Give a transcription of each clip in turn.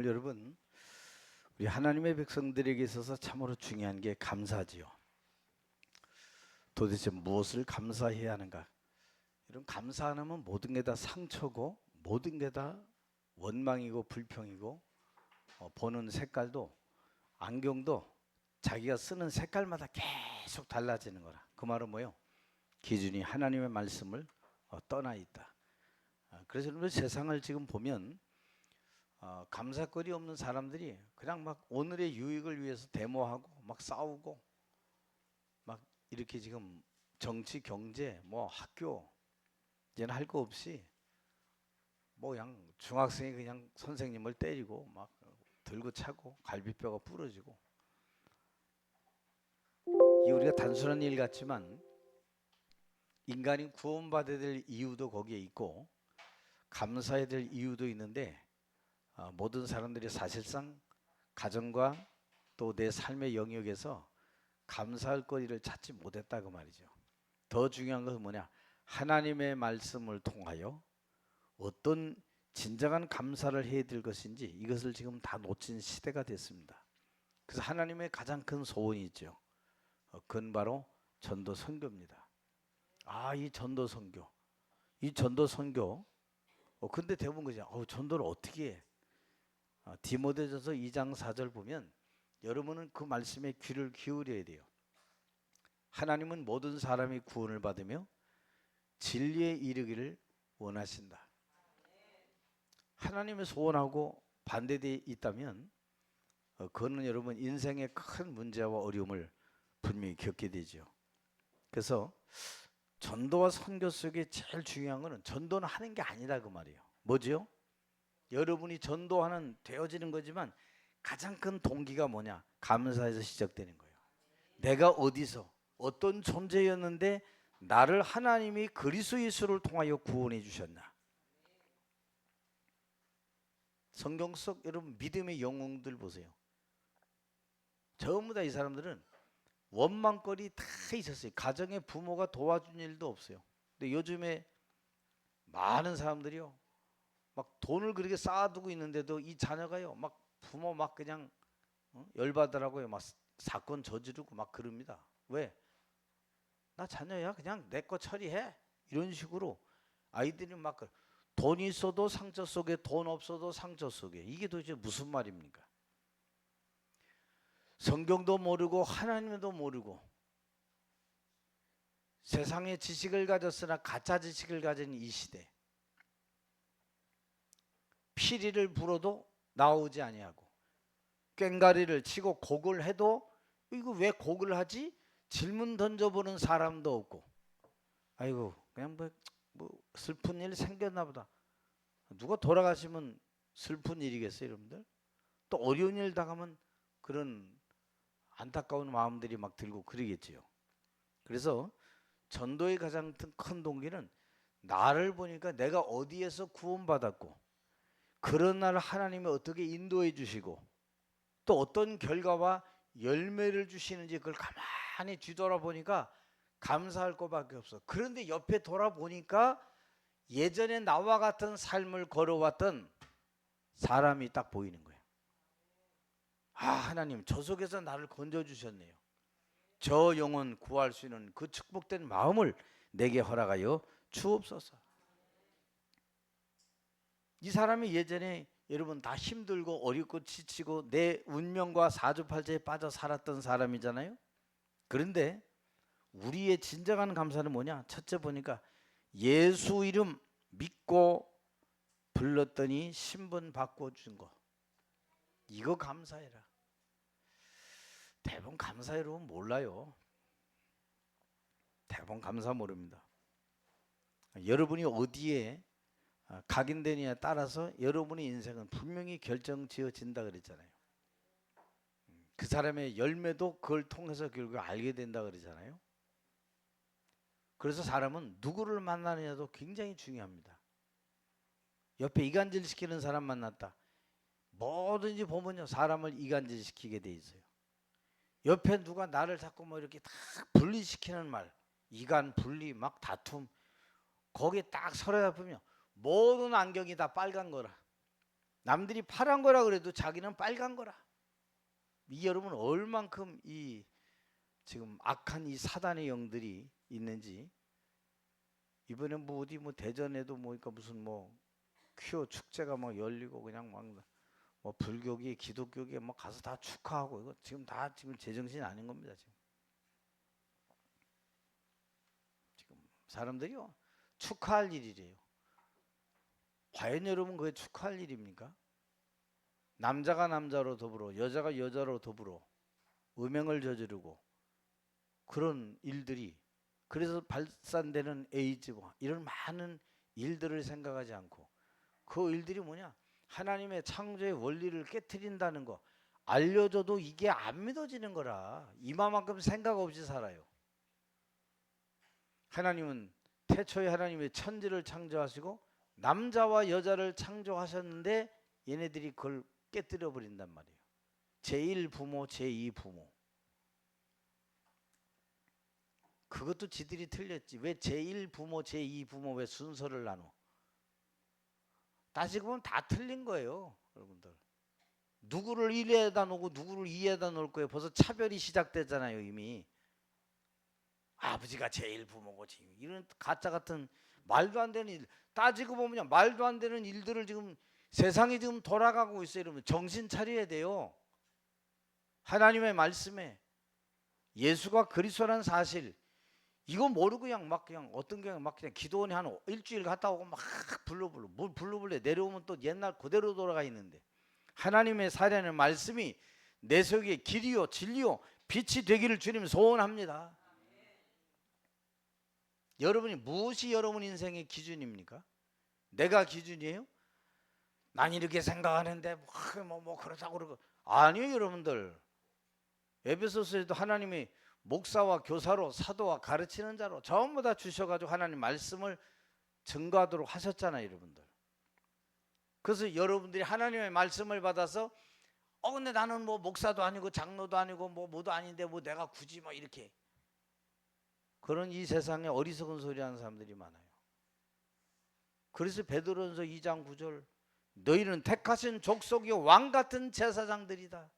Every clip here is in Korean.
여러분, 우리 하나님의 백성들에게 있어서 참으로 중요한 게 감사지요. 도대체 무엇을 감사해야 하는가? 이런 감사 안 하면 모든 게 다 상처고, 모든 게 다 원망이고 불평이고, 보는 색깔도, 안경도 자기가 쓰는 색깔마다 계속 달라지는 거라. 그 말은 뭐예요? 기준이 하나님의 말씀을 떠나 있다. 그래서 여러분, 세상을 지금 보면 감사거리 없는 사람들이 그냥 막 오늘의 유익을 위해서 데모하고 막 싸우고 막 이렇게 지금 정치, 경제, 뭐 학교 이제는 할 거 없이 뭐 그냥 중학생이 그냥 선생님을 때리고 막 들고 차고 갈비뼈가 부러지고, 이 우리가 단순한 일 같지만 인간이 구원받아야 될 이유도 거기에 있고 감사해야 될 이유도 있는데, 모든 사람들이 사실상 가정과 또 내 삶의 영역에서 감사할 거리를 찾지 못했다 그 말이죠. 더 중요한 것은 뭐냐? 하나님의 말씀을 통하여 어떤 진정한 감사를 해야 될 것인지 이것을 지금 다 놓친 시대가 됐습니다. 그래서 하나님의 가장 큰 소원이 있죠. 그건 바로 전도 선교입니다. 이 전도 선교, 이 전도 선교. 근데 대부분 그죠. 전도를 어떻게 해? 디모데전서 2장 4절 보면 여러분은 그 말씀에 귀를 기울여야 돼요. 하나님은 모든 사람이 구원을 받으며 진리에 이르기를 원하신다. 하나님의 소원하고 반대되어 있다면 그거는 여러분 인생의 큰 문제와 어려움을 분명히 겪게 되죠. 그래서 전도와 선교 속에 제일 중요한 것은 전도는 하는 게 아니다 그 말이에요. 뭐죠? 여러분이 전도하는 되어지는 거지만 가장 큰 동기가 뭐냐? 감사에서 시작되는 거예요. 내가 어디서 어떤 존재였는데 나를 하나님이 그리스도 예수를 통하여 구원해 주셨나? 성경 속 여러분 믿음의 영웅들 보세요. 전부 다 이 사람들은 원망거리 다 있었어요. 가정에 부모가 도와준 일도 없어요. 근데 요즘에 많은 사람들이요, 막 돈을 그렇게 쌓아두고 있는데도 이 자녀가요, 막 부모 막 그냥 열받으라고요, 막 사건 저지르고 막 그럽니다. 왜? 나 자녀야, 그냥 내 거 처리해. 이런 식으로 아이들이 막 돈 있어도 상처 속에, 돈 없어도 상처 속에. 이게 도대체 무슨 말입니까? 성경도 모르고 하나님도 모르고 세상의 지식을 가졌으나 가짜 지식을 가진 이 시대, 피리를 불어도 나오지 아니하고 꽹가리를 치고 곡을 해도 이거 왜 곡을 하지? 질문 던져보는 사람도 없고, 아이고 그냥 뭐 슬픈 일 생겼나 보다. 누가 돌아가시면 슬픈 일이겠어요 여러분들? 또 어려운 일 당하면 그런 안타까운 마음들이 막 들고 그러겠지요. 그래서 전도의 가장 큰 동기는 나를 보니까 내가 어디에서 구원받았고 그런 날 하나님이 어떻게 인도해 주시고 또 어떤 결과와 열매를 주시는지 그걸 가만히 뒤돌아보니까 감사할 것밖에 없어. 그런데 옆에 돌아보니까 예전에 나와 같은 삶을 걸어왔던 사람이 딱 보이는 거예요. 하나님 저 속에서 나를 건져주셨네요. 저 영혼 구할 수 있는 그 축복된 마음을 내게 허락하여 주옵소서. 이 사람이 예전에 여러분 다 힘들고 어렵고 지치고 내 운명과 사주팔자에 빠져 살았던 사람이잖아요. 그런데 우리의 진정한 감사는 뭐냐? 첫째 보니까 예수 이름 믿고 불렀더니 신분 바꿔준 거, 이거 감사해라. 대부분 감사 여러분 몰라요. 대부분 감사 모릅니다. 여러분이 어디에 각인되느냐에 따라서 여러분의 인생은 분명히 결정지어진다 그랬잖아요. 그 사람의 열매도 그걸 통해서 결국 알게 된다 그러잖아요. 그래서 사람은 누구를 만나느냐도 굉장히 중요합니다. 옆에 이간질 시키는 사람 만났다, 뭐든지 보면요 사람을 이간질 시키게 돼 있어요. 옆에 누가 나를 자꾸 뭐 이렇게 딱 분리시키는 말, 이간 분리 막 다툼, 거기에 딱 서로 잡으면 모든 안경이 다 빨간 거라. 남들이 파란 거라 그래도 자기는 빨간 거라. 이 여러분 얼만큼 이 지금 악한 이 사단의 영들이 있는지. 이번에 뭐 어디 뭐 대전에도 뭐니까 무슨 뭐 퀴어 축제가 막 열리고 그냥 막 뭐 불교계 기독교계 뭐 가서 다 축하하고 이거 지금 다 지금 제정신 아닌 겁니다. 지금 사람들이요 축하할 일이래요. 과연 여러분 그게 축하할 일입니까? 남자가 남자로 더불어 여자가 여자로 더불어 음행을 저지르고 그런 일들이, 그래서 발산되는 에이즈와 이런 많은 일들을 생각하지 않고 그 일들이 뭐냐, 하나님의 창조의 원리를 깨트린다는 거 알려줘도 이게 안 믿어지는 거라 이마만큼 생각 없이 살아요. 하나님은 태초에 하나님의 천지를 창조하시고 남자와 여자를 창조하셨는데 얘네들이 그걸 깨뜨려 버린단 말이에요. 제1 부모 제2 부모. 그것도 지들이 틀렸지. 왜 제1 부모 제2 부모 왜 순서를 나눠? 따지고 보면 다 틀린 거예요. 여러분들 누구를 1에다 놓고 누구를 2에다 놓을 거예요. 벌써 차별이 시작됐잖아요. 이미 아버지가 제일 부모고 이런 가짜 같은 말도 안 되는 일, 따지고 보면 말도 안 되는 일들을 지금 세상이 지금 돌아가고 있어요. 여러분 정신 차려야 돼요. 하나님의 말씀에 예수가 그리스도라는 사실 이거 모르고 그냥 어떤 경우 막 그냥 기도원에 한 일주일 갔다 오고 막 뭘 불러불래 내려오면 또 옛날 그대로 돌아가 있는데, 하나님의 살아있는 말씀이 내 속에 길이요 진리요 빛이 되기를 주님 소원합니다. 여러분이 무엇이 여러분 인생의 기준입니까? 내가 기준이에요? 난 이렇게 생각하는데 뭐 그렇다고 그러고. 아니요 여러분들, 에베소서에도 하나님이 목사와 교사로 사도와 가르치는 자로 전부 다 주셔가지고 하나님 말씀을 증거하도록 하셨잖아요 여러분들. 그래서 여러분들이 하나님의 말씀을 받아서 근데 나는 뭐 목사도 아니고 장로도 아니고 뭐도 아닌데 뭐 내가 굳이 뭐 이렇게, 그런 이 세상에 어리석은 소리 하는 사람들이 많아요. 그래서 베드로전서 2장 9절 너희는 택하신 족속이요 왕같은 제사장들이다.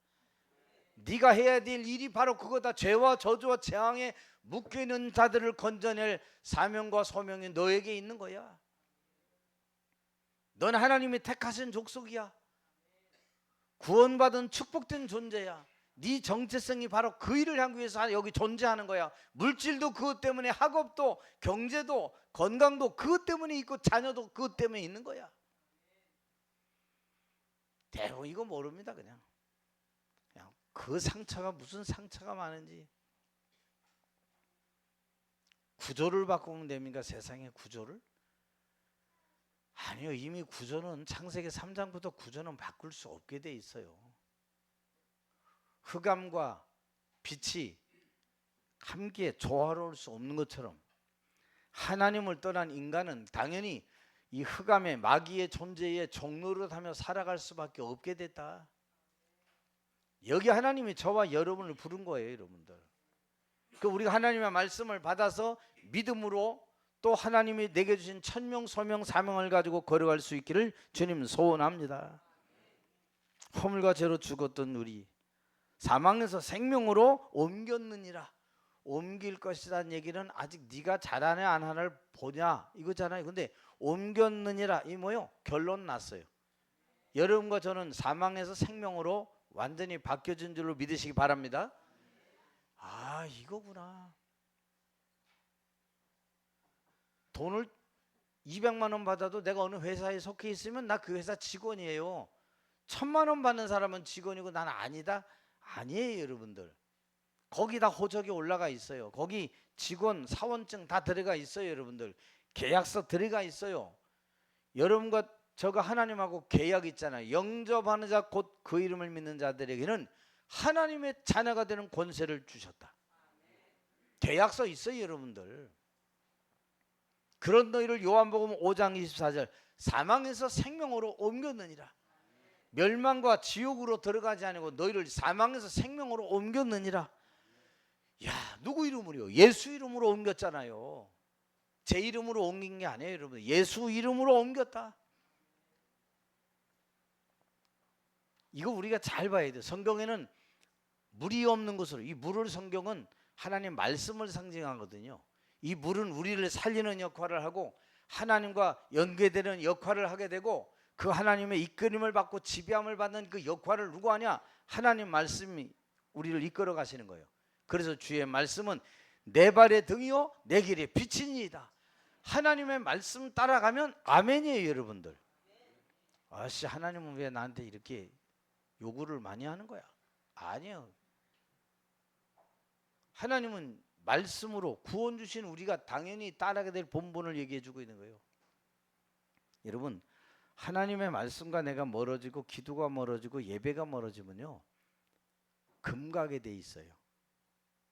네가 해야 될 일이 바로 그거다. 죄와 저주와 재앙에 묶여있는 자들을 건져낼 사명과 소명이 너에게 있는 거야. 넌 하나님이 택하신 족속이야. 구원받은 축복된 존재야. 네 정체성이 바로 그 일을 향하기 위해서 여기 존재하는 거야. 물질도 그것 때문에, 학업도 경제도 건강도 그것 때문에 있고 자녀도 그것 때문에 있는 거야. 대부분 이거 모릅니다. 그냥 그 상처가 무슨 상처가 많은지. 구조를 바꾸면 됩니까? 세상의 구조를? 아니요. 이미 구조는 창세기 3장부터 구조는 바꿀 수 없게 돼 있어요. 흑암과 빛이 함께 조화로울 수 없는 것처럼 하나님을 떠난 인간은 당연히 이 흑암의 마귀의 존재의 종로로 하며 살아갈 수밖에 없게 됐다. 여기 하나님이 저와 여러분을 부른 거예요 여러분들. 우리가 하나님의 말씀을 받아서 믿음으로 또 하나님이 내게 주신 천명 소명 사명을 가지고 걸어갈 수 있기를 주님 소원합니다. 허물과 죄로 죽었던 우리 사망에서 생명으로 옮겼느니라. 옮길 것이라는 얘기는 아직 네가 잘하냐 안 하냐를 보냐 이거잖아요. 근데 옮겼느니라 이 뭐요? 결론 났어요. 여러분과 저는 사망에서 생명으로 완전히 바뀌어진 줄로 믿으시기 바랍니다. 아 이거구나. 돈을 200만 원 받아도 내가 어느 회사에 속해 있으면 나 그 회사 직원이에요. 1000만 원 받는 사람은 직원이고 나는 아니다? 아니에요 여러분들. 거기 다 호적이 올라가 있어요. 거기 직원 사원증 다 들어가 있어요 여러분들. 계약서 들어가 있어요. 여러분과 저가 하나님하고 계약 있잖아요. 영접하는 자 곧 그 이름을 믿는 자들에게는 하나님의 자녀가 되는 권세를 주셨다. 계약서 있어요 여러분들. 그런 너희를 요한복음 5장 24절 사망에서 생명으로 옮겼느니라. 멸망과 지옥으로 들어가지 아니고 너희를 사망에서 생명으로 옮겼느니라. 야 누구 이름으로요? 예수 이름으로 옮겼잖아요. 제 이름으로 옮긴 게 아니에요 여러분. 예수 이름으로 옮겼다. 이거 우리가 잘 봐야 돼요. 성경에는 물이 없는 곳으로, 이 물을 성경은 하나님 말씀을 상징하거든요. 이 물은 우리를 살리는 역할을 하고 하나님과 연계되는 역할을 하게 되고, 그 하나님의 이끌림을 받고 지배함을 받는 그 역할을 누가 하냐? 하나님 말씀이 우리를 이끌어 가시는 거예요. 그래서 주의 말씀은 내 발의 등이요 내 길의 빛이니이다. 하나님의 말씀 따라가면 아멘이에요, 여러분들. 아씨, 하나님은 왜 나한테 이렇게 요구를 많이 하는 거야? 아니요. 하나님은 말씀으로 구원 주신 우리가 당연히 따라가게 될 본분을 얘기해 주고 있는 거예요. 여러분, 하나님의 말씀과 내가 멀어지고 기도가 멀어지고 예배가 멀어지면요, 금 가게 돼 있어요.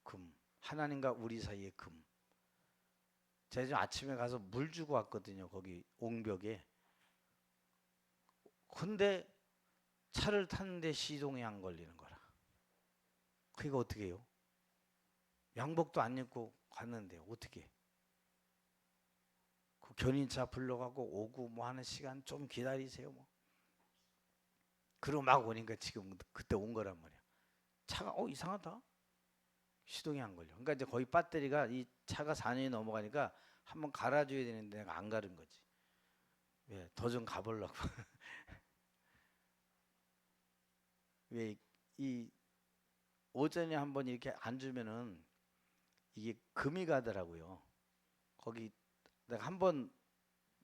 금. 하나님과 우리 사이의 금. 제가 지금 아침에 가서 물 주고 왔거든요. 거기 옹벽에. 근데 차를 탔는데 시동이 안 걸리는 거라. 그게 어떻게 해요? 양복도 안 입고 갔는데 어떻게? 그 견인차 불러가고 오고 뭐 하는 시간 좀 기다리세요 뭐. 그러고 막 오니까 지금 그때 온 거란 말이야. 차가 이상하다. 시동이 안 걸려. 그러니까 이제 거의 배터리가, 이 차가 4년이 넘어가니까 한번 갈아줘야 되는데 내가 안 가른 거지. 왜? 더 좀 가보려고. 왜 이 오전에 한번 이렇게 앉으면은 이게 금이 가더라고요. 거기 내가 한번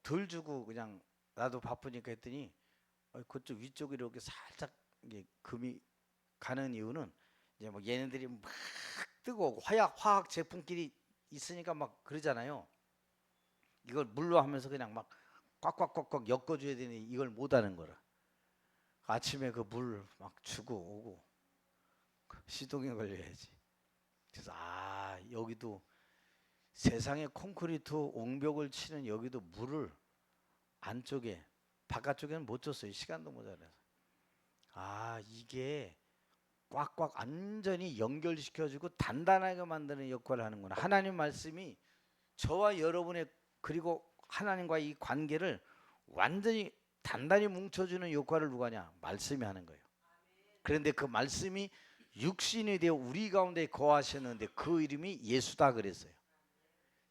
덜 주고 그냥 나도 바쁘니까 했더니 그쪽 위쪽에 이렇게 살짝 이게 금이 가는 이유는 이제 뭐 얘네들이 막 뜨고 화학 제품끼리 있으니까 막 그러잖아요. 이걸 물로 하면서 그냥 막 꽉꽉꽉꽉 엮어줘야 되니 이걸 못하는 거라. 아침에 그 물 막 주고 오고 시동에 걸려야지. 그래서 여기도 세상에 콘크리트 옹벽을 치는 여기도 물을 안쪽에, 바깥쪽에는 못 줬어요. 시간도 모자라서. 이게 꽉꽉 완전히 연결시켜주고 단단하게 만드는 역할을 하는구나. 하나님 말씀이 저와 여러분의, 그리고 하나님과 이 관계를 완전히 단단히 뭉쳐주는 역할을 누가 하냐? 말씀이 하는 거예요. 그런데 그 말씀이 육신이 되어 우리 가운데 거하셨는데 그 이름이 예수다 그랬어요.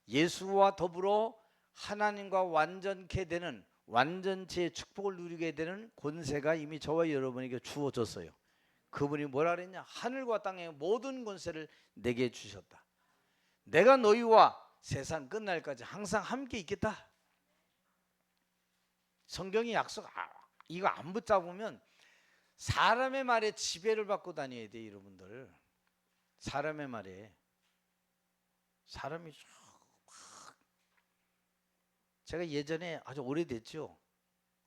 예수와 더불어 하나님과 완전케 되는, 완전체의 축복을 누리게 되는 권세가 이미 저와 여러분에게 주어졌어요. 그분이 뭐라 그랬냐? 하늘과 땅의 모든 권세를 내게 주셨다. 내가 너희와 세상 끝날까지 항상 함께 있겠다. 성경이 약속, 이거 안 붙잡으면 사람의 말에 지배를 받고 다녀야 돼, 여러분들. 사람의 말에. 사람이 제가 예전에 아주 오래됐죠.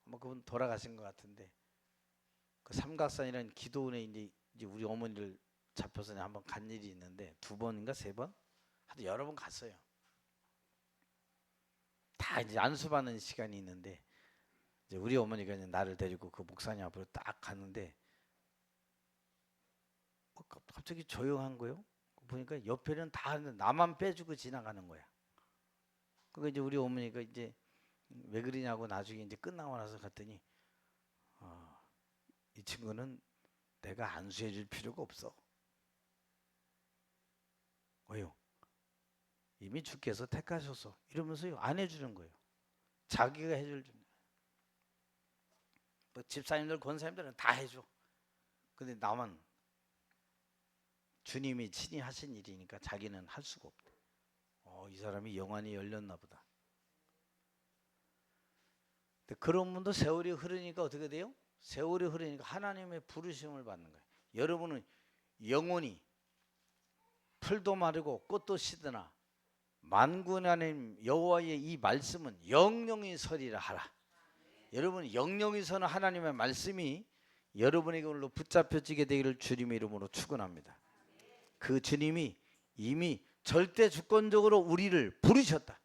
아마 그분 돌아가신 것 같은데, 그 삼각산이라는 기도원에 이제 우리 어머니를 잡혀서 한번 간 일이 있는데 2번인가 3번? 하여튼 여러 번 갔어요. 다 이제 안수받는 시간이 있는데 이제 우리 어머니가 이제 나를 데리고 그 목사님 앞으로 딱 갔는데 갑자기 조용한 거요. 보니까 옆에는 다 나만 빼주고 지나가는 거야. 그러니까 이제 우리 어머니가 이제 왜 그러냐고 나중에 이제 끝나고 나서 갔더니 이 친구는 내가 안수해 줄 필요가 없어. 왜요? 이미 주께서 택하셔서 이러면서 안 해주는 거예요. 자기가 해줄 줄. 뭐 집사님들 권사님들은 다 해줘. 근데 나만 주님이 친히 하신 일이니까 자기는 할 수가 없대. 이 사람이 영안이 열렸나 보다. 근데 그런 분도 세월이 흐르니까 어떻게 돼요? 세월이 흐르니까 하나님의 부르심을 받는 거예요. 여러분은 영원히 풀도 마르고 꽃도 시드나 만군의 하나님 여호와의 이 말씀은 영영이 서리라 하라. 여러분, 영영이 서는 하나님의 말씀이 여러분에게 오늘로 붙잡혀지게 되기를 주님의 이름으로 축원합니다. 그 주님이 이미 절대 주권적으로 우리를 부르셨다.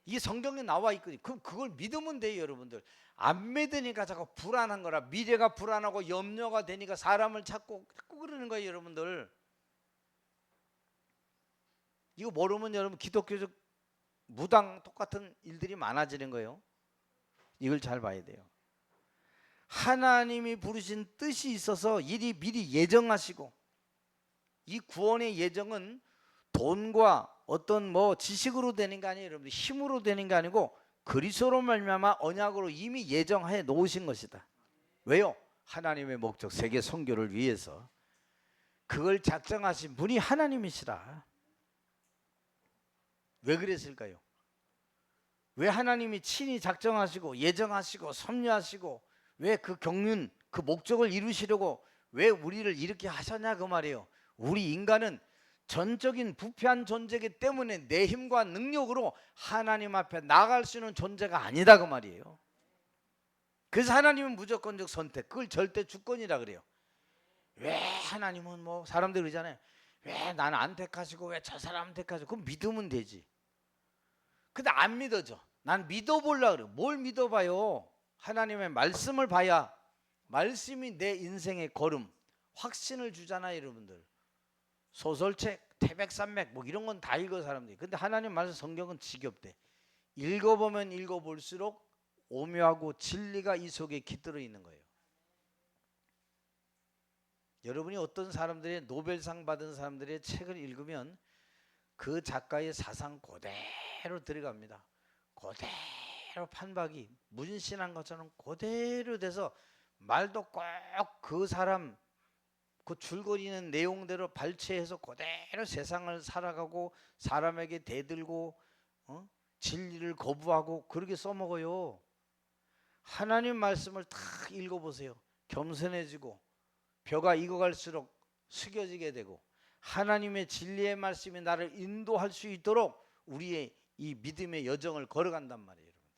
이 성경에 나와 있거든요. 그럼 그걸 믿으면 돼요, 여러분들. 안 믿으니까 자꾸 불안한 거라. 미래가 불안하고 염려가 되니까 사람을 자꾸 그러는 거예요, 여러분들. 이거 모르면 여러분 기독교적 무당 똑같은 일들이 많아지는 거예요. 이걸 잘 봐야 돼요. 하나님이 부르신 뜻이 있어서 일이 미리 예정하시고, 이 구원의 예정은 돈과 어떤 뭐 지식으로 되는 게 아니에요. 여러분들 힘으로 되는 게 아니고 그리스도로 말미암아 언약으로 이미 예정해 놓으신 것이다. 왜요? 하나님의 목적 세계 선교를 위해서 그걸 작정하신 분이 하나님이시라. 왜 그랬을까요? 왜 하나님이 친히 작정하시고 예정하시고 섭리하시고 왜 그 경륜 그 목적을 이루시려고 왜 우리를 이렇게 하셨냐 그 말이에요. 우리 인간은 전적인 부패한 존재이기 때문에 내 힘과 능력으로 하나님 앞에 나아갈 수 있는 존재가 아니다 그 말이에요. 그래서 하나님은 무조건적 선택, 그걸 절대 주권이라 그래요. 왜 하나님은 뭐 사람들 그러잖아요. 왜 나는 안 택하시고 왜 저 사람 택하시고. 그럼 믿으면 되지. 근데 안 믿어져. 난 믿어보려고 그래요. 뭘 믿어봐요? 하나님의 말씀을 봐야 말씀이 내 인생의 걸음, 확신을 주잖아요 여러분들. 소설책, 태백산맥 뭐 이런 건 다 읽어 사람들이. 근데 하나님 말씀 성경은 지겹대. 읽어보면 읽어볼수록 오묘하고 진리가 이 속에 깃들어 있는 거예요. 여러분이 어떤 사람들의 노벨상 받은 사람들의 책을 읽으면 그 작가의 사상 그대로 들어갑니다. 그대로 판박이 문신한 것처럼 그대로 돼서 말도 꼭 그 사람 그 줄거리는 내용대로 발췌해서 그대로 세상을 살아가고 사람에게 대들고 진리를 거부하고 그렇게 써먹어요. 하나님 말씀을 다 읽어보세요. 겸손해지고 벼가 익어갈수록 숙여지게 되고 하나님의 진리의 말씀이 나를 인도할 수 있도록 우리의 이 믿음의 여정을 걸어간단 말이에요. 여러분들.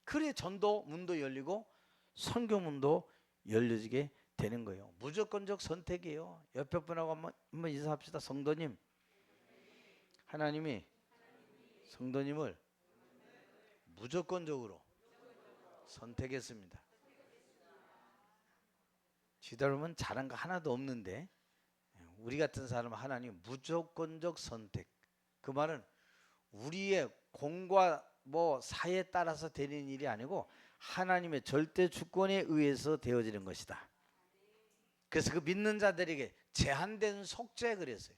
그래 전도 문도 열리고 선교문도 열려지게 되는 거예요. 무조건적 선택이에요. 옆에 분하고 한번 인사합시다. 성도님, 하나님이 성도님을 무조건적으로 선택했습니다. 지다르면 잘한 거 하나도 없는데 우리 같은 사람은 하나님 무조건적 선택. 그 말은 우리의 공과 뭐 사에 따라서 되는 일이 아니고 하나님의 절대 주권에 의해서 되어지는 것이다. 그래서 그 믿는 자들에게 제한된 속죄 그랬어요.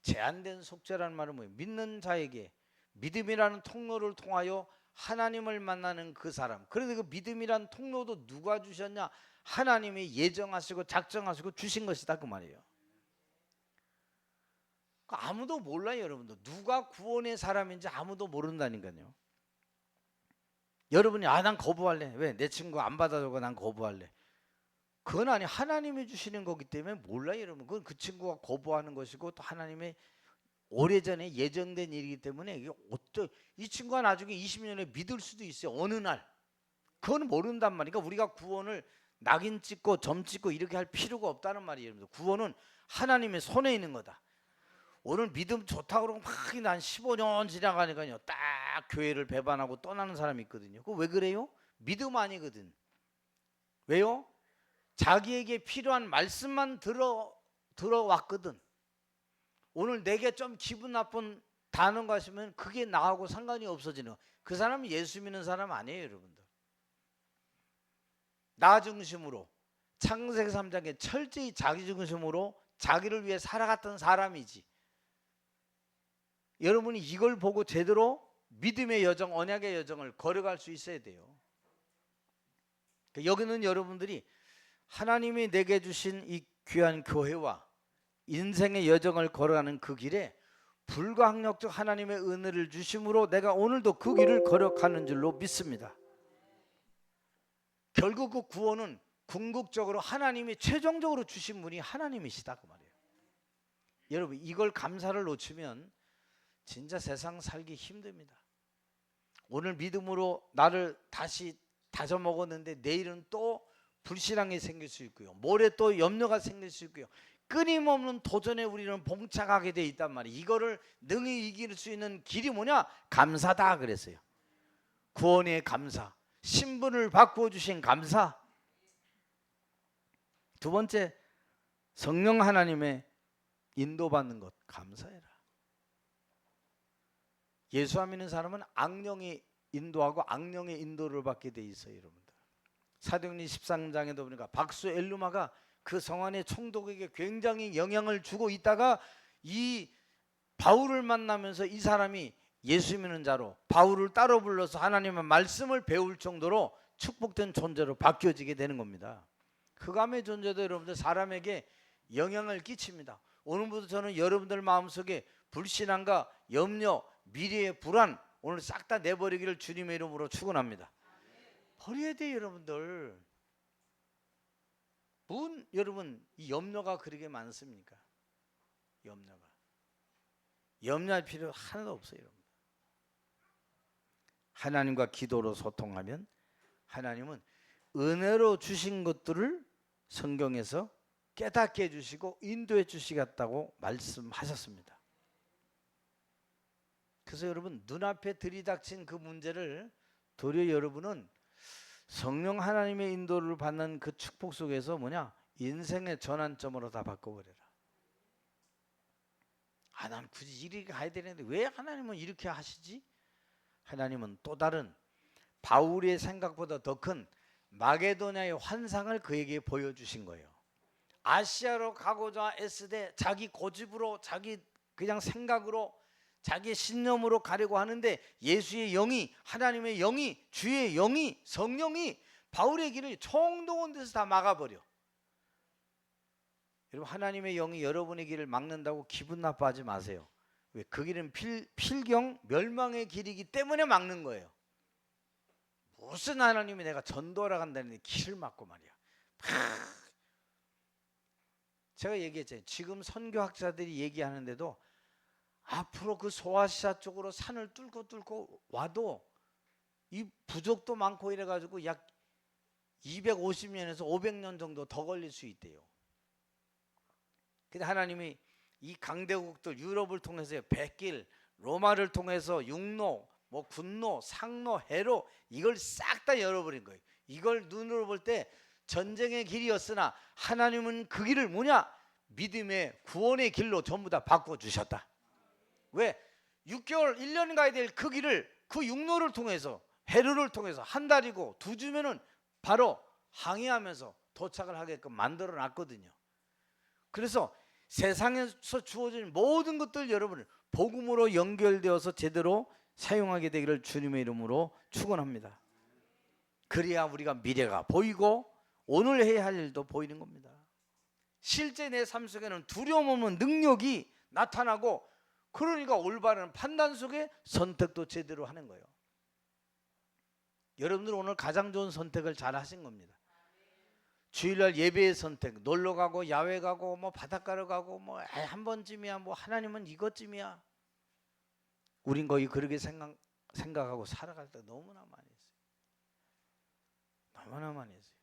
제한된 속죄라는 말은 뭐예요? 믿는 자에게 믿음이라는 통로를 통하여 하나님을 만나는 그 사람. 그런데 그 믿음이라는 통로도 누가 주셨냐? 하나님이 예정하시고 작정하시고 주신 것이다 그 말이에요. 아무도 몰라요 여러분들. 누가 구원의 사람인지 아무도 모른다니까요. 여러분이 난 거부할래. 왜? 내 친구가 안 받아주고 난 거부할래. 그건 아니 하나님이 주시는 거기 때문에 몰라요 여러분. 그건 그 친구가 거부하는 것이고 또 하나님의 오래전에 예정된 일이기 때문에 이게 이 친구가 나중에 20년에 믿을 수도 있어요. 어느 날. 그건 모른단 말이니까 우리가 구원을 낙인 찍고 점 찍고 이렇게 할 필요가 없다는 말이에요. 여러분들. 구원은 하나님의 손에 있는 거다. 오늘 믿음 좋다고 그러고 막 난 15년 지나가니까요. 딱 교회를 배반하고 떠나는 사람이 있거든요. 그거 왜 그래요? 믿음 아니거든. 왜요? 자기에게 필요한 말씀만 들어왔거든. 오늘 내게 좀 기분 나쁜 단어가 있으면 그게 나하고 상관이 없어지는 그 사람은 예수 믿는 사람 아니에요 여러분들. 나 중심으로 창세기 3장에 철저히 자기 중심으로 자기를 위해 살아갔던 사람이지. 여러분이 이걸 보고 제대로 믿음의 여정, 언약의 여정을 걸어갈 수 있어야 돼요. 여기는 여러분들이 하나님이 내게 주신 이 귀한 교회와 인생의 여정을 걸어가는 그 길에 불가항력적 하나님의 은혜를 주심으로 내가 오늘도 그 길을 걸어가는 줄로 믿습니다. 결국 그 구원은 궁극적으로 하나님이 최종적으로 주신 분이 하나님이시다 그 말이에요. 여러분 이걸 감사를 놓치면 진짜 세상 살기 힘듭니다. 오늘 믿음으로 나를 다시 다져 먹었는데 내일은 또 불신앙이 생길 수 있고요. 모레 또 염려가 생길 수 있고요. 끊임없는 도전에 우리는 봉착하게 돼 있단 말이에요. 이거를 능히 이길 수 있는 길이 뭐냐? 감사다 그랬어요. 구원의 감사, 신분을 바꾸어 주신 감사. 두 번째, 성령 하나님의 인도받는 것 감사해라. 예수 안 믿는 사람은 악령이 인도하고 악령의 인도를 받게 돼 있어요 여러분들. 사도행전 13장에도 보니까 박수 엘루마가 그 성 안의 총독에게 굉장히 영향을 주고 있다가 이 바울을 만나면서 이 사람이 예수 믿는 자로 바울을 따로 불러서 하나님의 말씀을 배울 정도로 축복된 존재로 바뀌어지게 되는 겁니다. 흑암의 존재도 여러분들 사람에게 영향을 끼칩니다. 오늘부터 저는 여러분들 마음속에 불신앙과 염려, 미래의 불안 오늘 싹 다 내버리기를 주님의 이름으로 축원합니다. 버려야 돼요, 여러분들. 여러분 이 염려가 그렇게 많습니까? 염려할 필요 하나도 없어요, 여러분. 하나님과 기도로 소통하면 하나님은 은혜로 주신 것들을 성경에서 깨닫게 해주시고 인도해 주시겠다고 말씀하셨습니다. 그래서 여러분 눈앞에 들이닥친 그 문제를 도리어 여러분은 성령 하나님의 인도를 받는 그 축복 속에서 인생의 전환점으로 다 바꿔버려라. 난 굳이 이렇게 가야 되는데 왜 하나님은 이렇게 하시지? 하나님은 또 다른 바울의 생각보다 더 큰 마게도냐의 환상을 그에게 보여주신 거예요. 아시아로 가고자 애쓰되 자기 고집으로 자기 그냥 생각으로 자기 신념으로 가려고 하는데 예수의 영이 하나님의 영이 주의 영이 성령이 바울의 길을 총동원 돼서 다 막아버려. 여러분 하나님의 영이 여러분의 길을 막는다고 기분 나빠하지 마세요. 왜? 그 길은 필경 멸망의 길이기 때문에 막는 거예요. 무슨 하나님이 내가 전도하러 간다는데 길을 막고 말이야. 제가 얘기했잖아요. 지금 선교학자들이 얘기하는데도 앞으로 그 소아시아 쪽으로 산을 뚫고 와도 이 부족도 많고 이래가지고 약 250년에서 500년 정도 더 걸릴 수 있대요. 근데 하나님이 이 강대국들 유럽을 통해서 백길, 로마를 통해서 육로, 군로, 상로, 해로 이걸 싹 다 열어버린 거예요. 이걸 눈으로 볼 때 전쟁의 길이었으나 하나님은 그 길을 믿음의 구원의 길로 전부 다 바꿔주셨다. 왜? 6개월, 1년 가야 될 그 길을 그 육로를 통해서 해로를 통해서 한 달이고 2주면은 바로 항해하면서 도착을 하게끔 만들어 놨거든요. 그래서 세상에서 주어진 모든 것들 여러분을 복음으로 연결되어서 제대로 사용하게 되기를 주님의 이름으로 축원합니다. 그래야 우리가 미래가 보이고 오늘 해야 할 일도 보이는 겁니다. 실제 내 삶 속에는 두려움 없는 능력이 나타나고 그러니까 올바른 판단 속에 선택도 제대로 하는 거예요. 여러분들 오늘 가장 좋은 선택을 잘 하신 겁니다. 주일날 예배의 선택, 놀러 가고 야외 가고 바닷가로 가고 한 번쯤이야 하나님은 이것쯤이야. 우린 거의 그렇게 생각하고 살아갈 때 너무나 많이 했어요. 너무나 많이 했어요.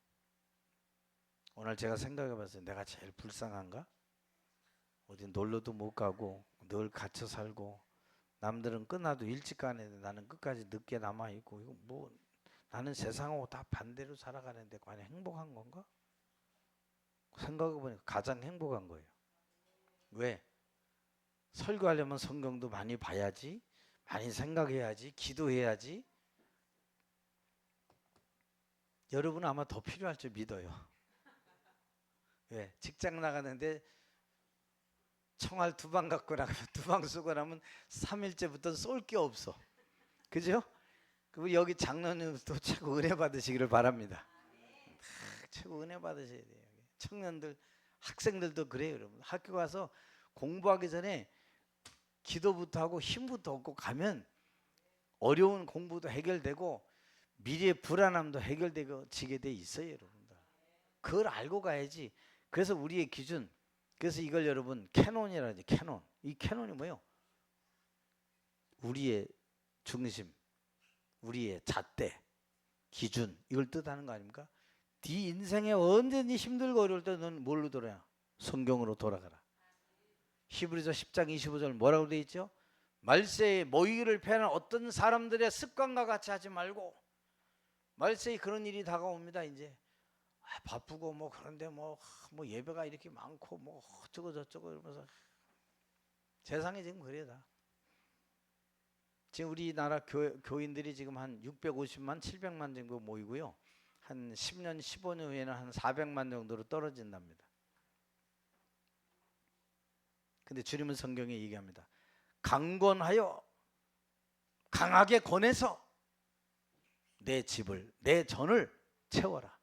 오늘 제가 생각해 봤어요. 내가 제일 불쌍한가? 어디 놀러도 못 가고 늘 갇혀 살고 남들은 끝나도 일찍 가는데 나는 끝까지 늦게 남아 있고 이거 나는 세상하고 다 반대로 살아가는데 과연 행복한 건가? 생각해 보니까 가장 행복한 거예요. 왜? 설교하려면 성경도 많이 봐야지, 많이 생각해야지, 기도해야지. 여러분은 아마 더 필요할 줄 믿어요. 왜? 직장 나가는데 청알 2방 갖고 나가면 2방 쓰고 나면 3일째부터 쏠 게 없어. 그죠? 그리고 여기 장로님도 최고 은혜 받으시기를 바랍니다. 최고 은혜 받으셔야 돼요. 청년들, 학생들도 그래요. 여러분 학교 가서 공부하기 전에 기도부터 하고 힘부터 얻고 가면 어려운 공부도 해결되고 미래의 불안함도 해결되게 돼 있어요. 여러분들 그걸 알고 가야지. 그래서 우리의 기준, 그래서 이걸 여러분 캐논이라 하죠. 캐논. 이 캐논이 뭐예요? 우리의 중심, 우리의 잣대, 기준, 이걸 뜻하는 거 아닙니까? 네 인생에 언제든지 힘들고 어려울 때 넌 뭘로 돌아야? 성경으로 돌아가라. 히브리서 10장 25절 뭐라고 되어 있죠? 말세에 모이기를 패하는 어떤 사람들의 습관과 같이 하지 말고, 말세에 그런 일이 다가옵니다. 이제 바쁘고 그런데 예배가 이렇게 많고 어쩌고 저쩌고 이러면서 세상이 지금 그래 다. 지금 우리나라 교인들이 지금 한 650만 700만 정도 모이고요. 한 10년 15년 후에는 한 400만 정도로 떨어진답니다. 근데 주님은 성경에 얘기합니다. 강권하여 강하게 권해서 내 집을 내 전을 채워라.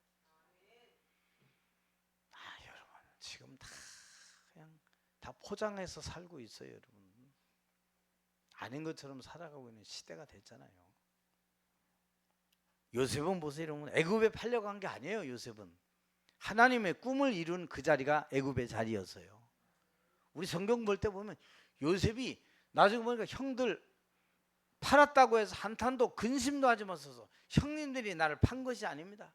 여러분 지금 다 그냥 다 포장해서 살고 있어요. 여러분 아닌 것처럼 살아가고 있는 시대가 됐잖아요. 요셉은 보세요. 여러분 애굽에 팔려간 게 아니에요. 요셉은 하나님의 꿈을 이룬 그 자리가 애굽의 자리였어요. 우리 성경 볼 때 보면 요셉이 나중에 보니까 형들 팔았다고 해서 한탄도 근심도 하지 마소서 형님들이 나를 판 것이 아닙니다.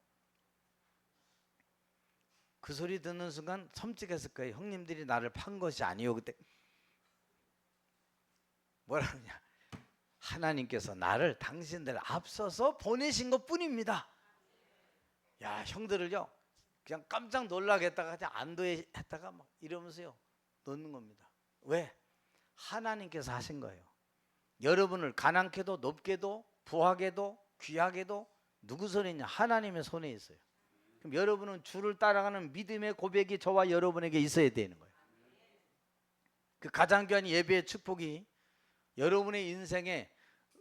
그 소리 듣는 순간 섬찟했을 거예요. 형님들이 나를 판 것이 아니요. 그때 뭐라 그러냐, 하나님께서 나를 당신들 앞서서 보내신 것 뿐입니다. 야, 형들을요 그냥 깜짝 놀라겠다가 그냥 안도했다가 막 이러면서요 놓는 겁니다. 왜? 하나님께서 하신 거예요. 여러분을 가난케도 높게도 부하게도 귀하게도 누구 손에 있냐? 하나님의 손에 있어요. 그럼 여러분은 주를 따라가는 믿음의 고백이 저와 여러분에게 있어야 되는 거예요. 그 가장 귀한 예배의 축복이 여러분의 인생에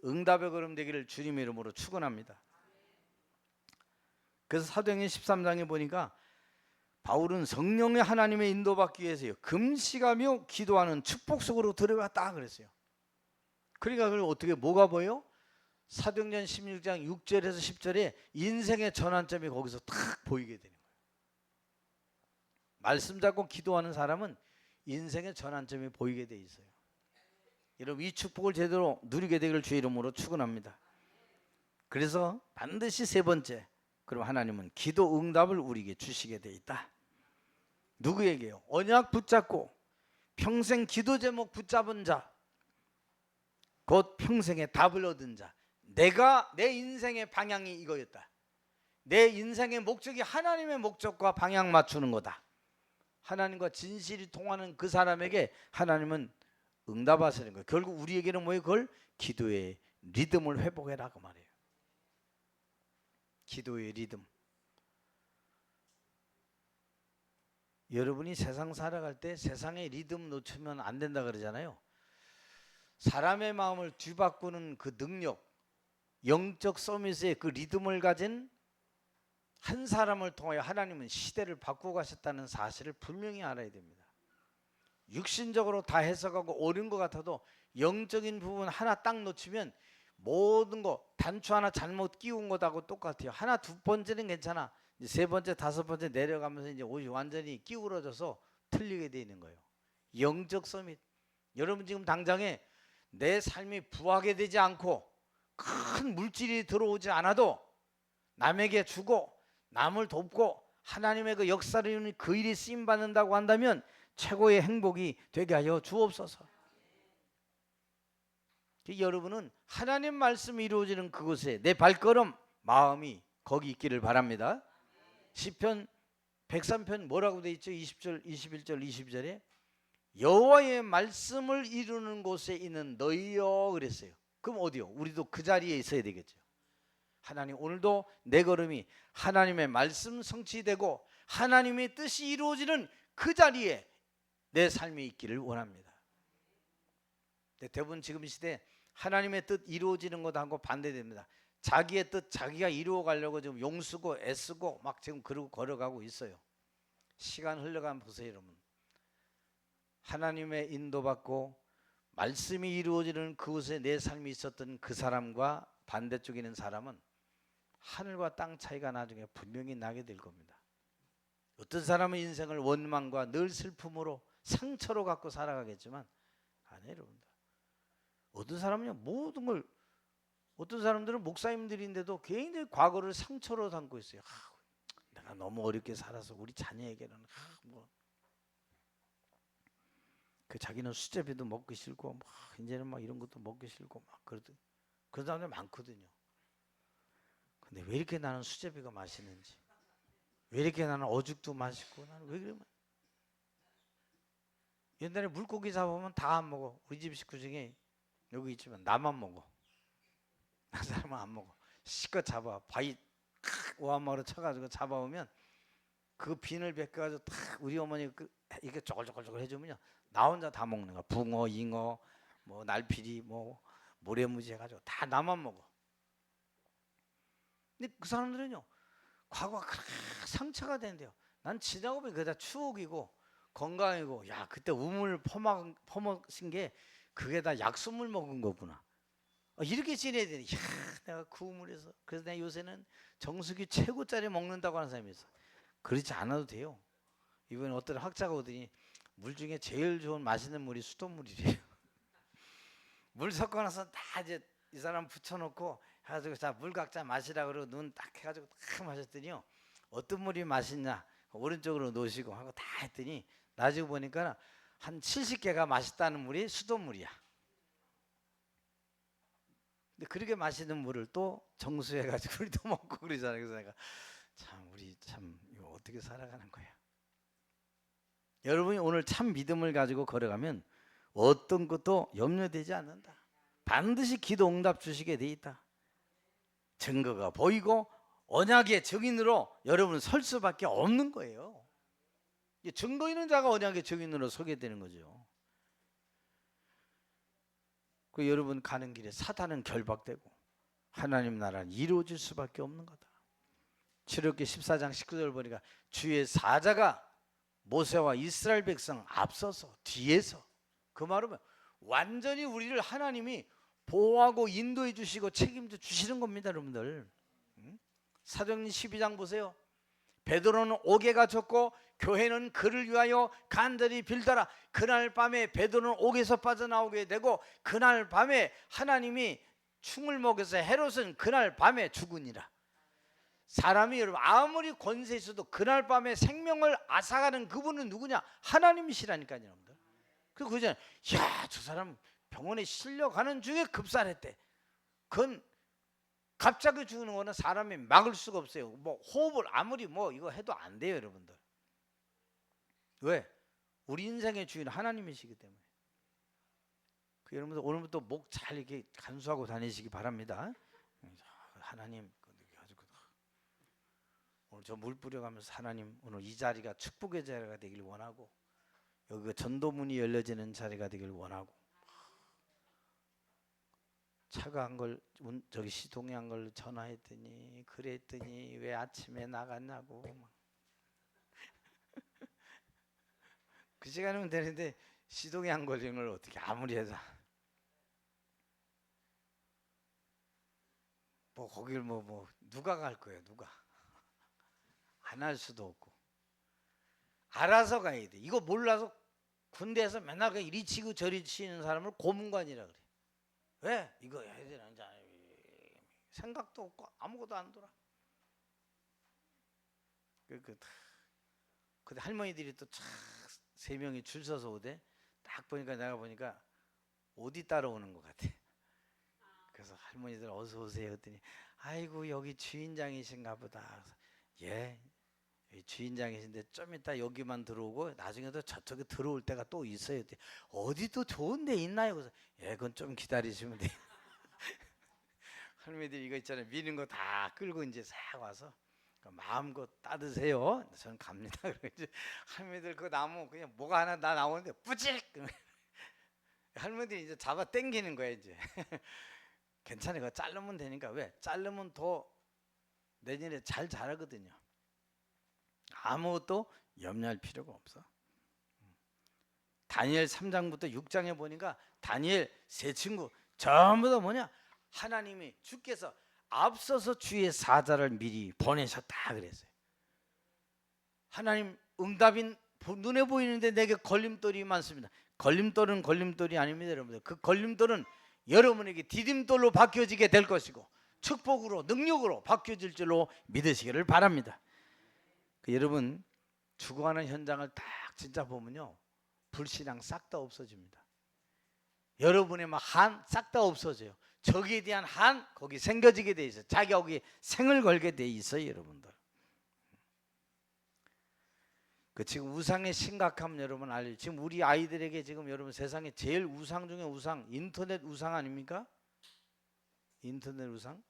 응답의 걸음 되기를 주님의 이름으로 축원합니다. 그래서 사도행전 13장에 보니까 바울은 성령의 하나님의 인도받기 위해서요 금식하며 기도하는 축복 속으로 들어갔다 그랬어요. 그러니까 그걸 어떻게 뭐가 보여? 사도행전 16장 6절에서 10절에 인생의 전환점이 거기서 탁 보이게 되는 거예요. 말씀 잡고 기도하는 사람은 인생의 전환점이 보이게 돼 있어요. 여러분 이 축복을 제대로 누리게 되기를 주의 이름으로 축원합니다. 그래서 반드시 세 번째, 그럼 하나님은 기도 응답을 우리에게 주시게 돼 있다. 누구에게요? 언약 붙잡고 평생 기도 제목 붙잡은 자, 곧 평생의 답을 얻은 자. 내가 내 인생의 방향이 이거였다. 내 인생의 목적이 하나님의 목적과 방향 맞추는 거다. 하나님과 진실이 통하는 그 사람에게 하나님은 응답하시는 거예요. 결국 우리에게는 뭐예요? 그걸 기도의 리듬을 회복해라 그 말이에요. 기도의 리듬. 여러분이 세상 살아갈 때 세상의 리듬 놓치면 안 된다 그러잖아요. 사람의 마음을 뒤바꾸는 그 능력, 영적 서밋의 그 리듬을 가진 한 사람을 통하여 하나님은 시대를 바꾸고 가셨다는 사실을 분명히 알아야 됩니다. 육신적으로 다 해석하고 옳은 것 같아도 영적인 부분 하나 딱 놓치면 모든 거 단추 하나 잘못 끼운 것하고 똑같아요. 하나 두 번째는 괜찮아. 이제 세 번째 다섯 번째 내려가면서 이제 옷이 완전히 끼우러져서 틀리게 돼 있는 거예요. 영적 서밋. 여러분 지금 당장에 내 삶이 부하게 되지 않고 큰 물질이 들어오지 않아도 남에게 주고 남을 돕고 하나님의 그 역사를 이루는 그 일이 쓰임 받는다고 한다면 최고의 행복이 되게 하여 주옵소서. 여러분은 하나님 말씀이 이루어지는 그곳에 내 발걸음 마음이 거기 있기를 바랍니다. 시편 103편 뭐라고 돼 있죠? 20절 21절 22절에 여호와의 말씀을 이루는 곳에 있는 너희여 그랬어요. 그럼 어디요? 우리도 그 자리에 있어야 되겠죠. 하나님 오늘도 내 걸음이 하나님의 말씀 성취되고 하나님의 뜻이 이루어지는 그 자리에 내 삶이 있기를 원합니다. 대부분 지금 시대 하나님의 뜻 이루어지는 것하고 반대됩니다. 자기의 뜻 자기가 이루어 가려고 지금 용쓰고 애쓰고 막 지금 그러고 걸어가고 있어요. 시간 흘러가면 보세요 여러분. 하나님의 인도받고 말씀이 이루어지는 그곳에 내 삶이 있었던 그 사람과 반대쪽에 있는 사람은 하늘과 땅 차이가 나중에 분명히 나게 될 겁니다. 어떤 사람은 인생을 원망과 늘 슬픔으로 상처로 갖고 살아가겠지만 아니에요 여러분들. 어떤 사람은요 모든 걸, 어떤 사람들은 목사님들인데도 굉장히 과거를 상처로 담고 있어요. 내가 너무 어렵게 살아서 우리 자녀에게는 그 자기는 수제비도 먹기 싫고 막 이제는 막 이런 것도 먹기 싫고 막 그런 사람들 많거든요. 근데 왜 이렇게 나는 수제비가 맛있는지, 왜 이렇게 나는 어죽도 맛있고, 나는 왜 그러면 옛날에 물고기 잡으면 다 안 먹어. 우리 집 식구 중에 여기 있지만 나만 먹어. 나 사람은 안 먹어. 실컷 잡아 바위 오한마로 쳐가지고 잡아오면 그 비늘 벗겨가지고 탁 우리 어머니 이렇게 쪼글쪼글쪼글 해주면요 나 혼자 다 먹는 거야. 붕어, 잉어, 뭐 날피리, 뭐 모래무지 해가지고 다 나만 먹어. 근데 그 사람들은요 과거가 상처가 된대요. 난 지나고 보니 그게 다 추억이고 건강이고 야 그때 우물 퍼먹은 게 그게 다 약수물 먹은 거구나. 이렇게 지내야 되니. 야 내가 그 우물에서 그래서 내가 요새는 정수기 최고짜리 먹는다고 하는 사람이 있어. 그렇지 않아도 돼요. 이번에 어떤 학자가 오더니 물 중에 제일 좋은 맛있는 물이 수돗물이래요. 물 섞어 놔서 다 이제 이 사람 붙여놓고 해가지고 자 물 각자 마시라 그러고 눈 딱 해가지고 딱 마셨더니요 어떤 물이 맛있냐 오른쪽으로 놓으시고 하고 다 했더니 나중에 보니까 한 70개가 맛있다는 물이 수돗물이야. 근데 그렇게 맛있는 물을 또 정수해가지고 우리도 먹고 그러잖아요. 그래서 내가 참 우리 참 이거 어떻게 살아가는 거야. 여러분이 오늘 참 믿음을 가지고 걸어가면 어떤 것도 염려되지 않는다. 반드시 기도 응답 주시게 돼 있다. 증거가 보이고 언약의 증인으로 여러분은 설 수밖에 없는 거예요. 증거 있는 자가 언약의 증인으로 서게 되는 거죠. 그 여러분 가는 길에 사단은 결박되고 하나님 나라는 이루어질 수밖에 없는 거다. 출애굽기 14장 19절 보니까 주의 사자가 모세와 이스라엘 백성 앞서서 뒤에서 그 말은 완전히 우리를 하나님이 보호하고 인도해 주시고 책임져 주시는 겁니다. 여러분들 사도행전 12장 보세요. 베드로는 옥에 갇혔고 교회는 그를 위하여 간절히 빌더라. 그날 밤에 베드로는 옥에서 빠져나오게 되고 그날 밤에 하나님이 충을 먹여서 헤롯은 그날 밤에 죽으니라. 사람이 여러분 아무리 권세 있어도 그날 밤에 생명을 앗아가는 그분은 누구냐? 하나님이시라니까요. 여러분들. 그래서 그러잖아요. 야, 저 사람 병원에 실려가는 중에 급살했대. 그건 갑자기 죽는 거는 사람이 막을 수가 없어요. 뭐 호흡을 아무리 뭐 이거 해도 안 돼요, 여러분들. 왜? 우리 인생의 주인 하나님이시기 때문에. 그 여러분들 오늘부터 목 잘 이렇게 간수하고 다니시기 바랍니다. 하나님 오늘 저 물 뿌려가면서 하나님 오늘 이 자리가 축복의 자리가 되길 원하고 여기가 전도문이 열려지는 자리가 되길 원하고 차가 한 걸 저기 시동에 한 걸 전화했더니 그랬더니 왜 아침에 나갔냐고 그 시간이면 되는데 시동에 한 걸린 걸 어떻게 아무리 해서 뭐 거길 뭐 누가 갈 거예요. 누가 안 할 수도 없고 알아서 가야 돼. 이거 몰라서 군대에서 맨날 그 이리 치고 저리 치는 사람을 고문관이라 그래. 왜? 이거 해야 되나? 생각도 없고 아무것도 안 돌아. 근데 할머니들이 또 세 명이 줄 서서 오대. 딱 보니까 내가 보니까 어디 따라오는 것 같아. 그래서 할머니들 어서 오세요 했더니 아이고 여기 주인장이신가 보다. 예, 주인장이신데 좀 이따 여기만 들어오고 나중에도 저쪽에 들어올 때가 또 있어요. 어디 또 좋은 데 있나요? 그래서 예, 그건 좀 기다리시면 돼요. 할머니들 이거 있잖아요. 미는 거 다 끌고 이제 싹 와서 마음껏 따드세요. 저는 갑니다. 이제 할머니들 그 나무 그냥 뭐가 하나 나 나오는데 뿌직. 할머니들이 이제 잡아 당기는 거야 이제. 괜찮아요. 그거 자르면 되니까. 왜? 자르면 더 내년에 잘 자라거든요. 아무것도 염려할 필요가 없어. 다니엘 3장부터 6장에 보니까 다니엘 세 친구 전부 다 뭐냐? 하나님이 주께서 앞서서 주의 사자를 미리 보내셨다 그랬어요. 하나님 응답인 눈에 보이는데 내게 걸림돌이 많습니다. 걸림돌은 걸림돌이 아닙니다, 여러분들. 그 걸림돌은 여러분에게 디딤돌로 바뀌어지게 될 것이고 축복으로 능력으로 바뀌어질 줄로 믿으시기를 바랍니다. 여러분 죽어가는 현장을 딱 진짜 보면요 불신앙 싹 다 없어집니다. 여러분의 막 한 싹 다 없어져요. 저기에 대한 한 거기 생겨지게 돼 있어요. 자기 거기 생을 걸게 돼 있어요, 여러분들. 그 지금 우상의 심각함 여러분 알죠? 지금 우리 아이들에게 지금 여러분 세상에 제일 우상 중에 우상 인터넷 우상 아닙니까? 인터넷 우상.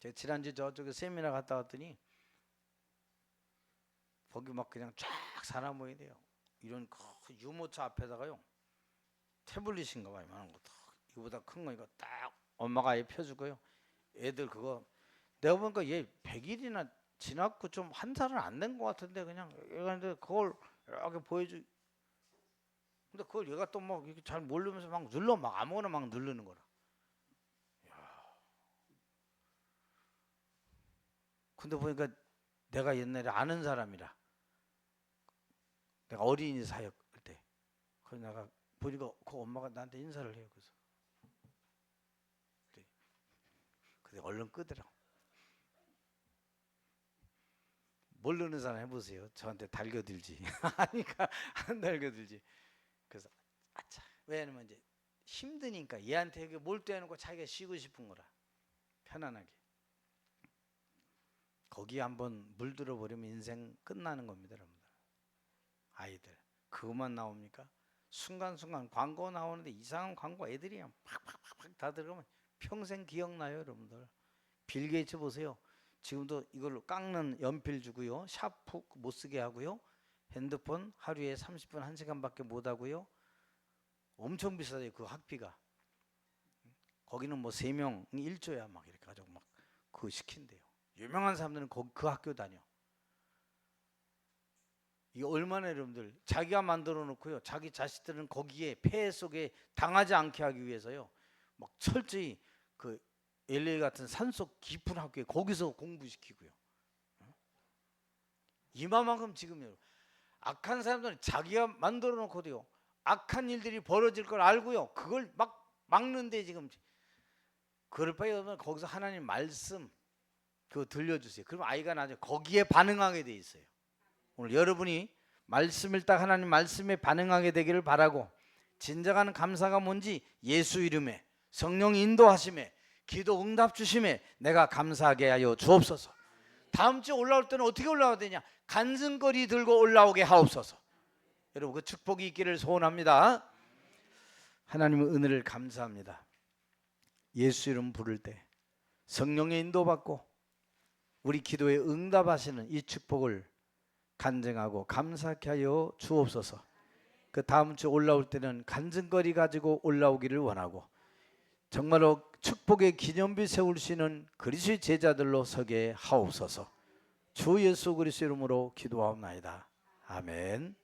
제가 지난주 저쪽에 세미나 갔다 왔더니 거기 막 그냥 쫙 사람 모이대요. 이런 큰 유모차 앞에다가요 태블릿인가 봐요. 이만한 거 이거보다 큰 거 이거 딱 엄마가 아예 펴주고요. 애들 그거 내가 보니까 얘 100일이나 지났고 좀 한 살은 안 된 것 같은데 그냥 얘가 근데 그걸 이렇게 보여주. 근데 그걸 얘가 또 막 이렇게 잘 모르면서 막 눌러 막 아무거나 막 누르는 거라. 근데 보니까 내가 옛날에 아는 사람이라 내가 어린이 사역 때 그래서 내가 보니까 그 엄마가 나한테 인사를 해요. 그래서 얼른 끄더라. 모르는 사람 해보세요. 저한테 달겨들지. 아니까 안 달겨들지. 그래서 아차. 왜냐면 이제 힘드니까 얘한테 몰두해놓고 자기가 쉬고 싶은 거라. 편안하게. 거기 한번 물들어 버리면 인생 끝나는 겁니다, 여러분들. 아이들 그것만 나옵니까? 순간순간 광고 나오는데 이상한 광고 애들이 그냥 팍팍팍 다 들어가면 평생 기억나요, 여러분들. 빌 게이츠 보세요. 지금도 이걸로 깎는 연필 주고요. 샤프 못 쓰게 하고요. 핸드폰 하루에 30분 1시간밖에 못 하고요. 엄청 비싸요, 그 학비가. 거기는 뭐 3명 1조야 막 이렇게 가지고 막 그거 시킨대요. 유명한 사람들은 그 학교 다녀. 이게 얼마나 여러분들 자기가 만들어 놓고요. 자기 자식들은 거기에 폐해 속에 당하지 않게 하기 위해서요. 막 철저히 그 LA 같은 산속 깊은 학교에 거기서 공부시키고요. 이만큼 지금 악한 사람들은 자기가 만들어 놓고도요. 악한 일들이 벌어질 걸 알고요. 그걸 막 막는데 지금 그럴 바에 거기서 하나님 말씀 그거 들려주세요. 그럼 아이가 나중에 거기에 반응하게 돼 있어요. 오늘 여러분이 말씀을 딱 하나님 말씀에 반응하게 되기를 바라고 진정한 감사가 뭔지 예수 이름에 성령 인도하심에 기도 응답 주심에 내가 감사하게 하여 주옵소서. 다음 주에 올라올 때는 어떻게 올라와야 되냐? 간증거리 들고 올라오게 하옵소서. 여러분 그 축복이 있기를 소원합니다. 하나님의 은혜를 감사합니다. 예수 이름 부를 때 성령의 인도받고 우리 기도에 응답하시는 이 축복을 간증하고 감사케 하여 주옵소서. 그 다음 주 올라올 때는 간증거리 가지고 올라오기를 원하고 정말로 축복의 기념비 세울 수 있는 그리스도의 제자들로 서게 하옵소서. 주 예수 그리스도 이름으로 기도하옵나이다. 아멘.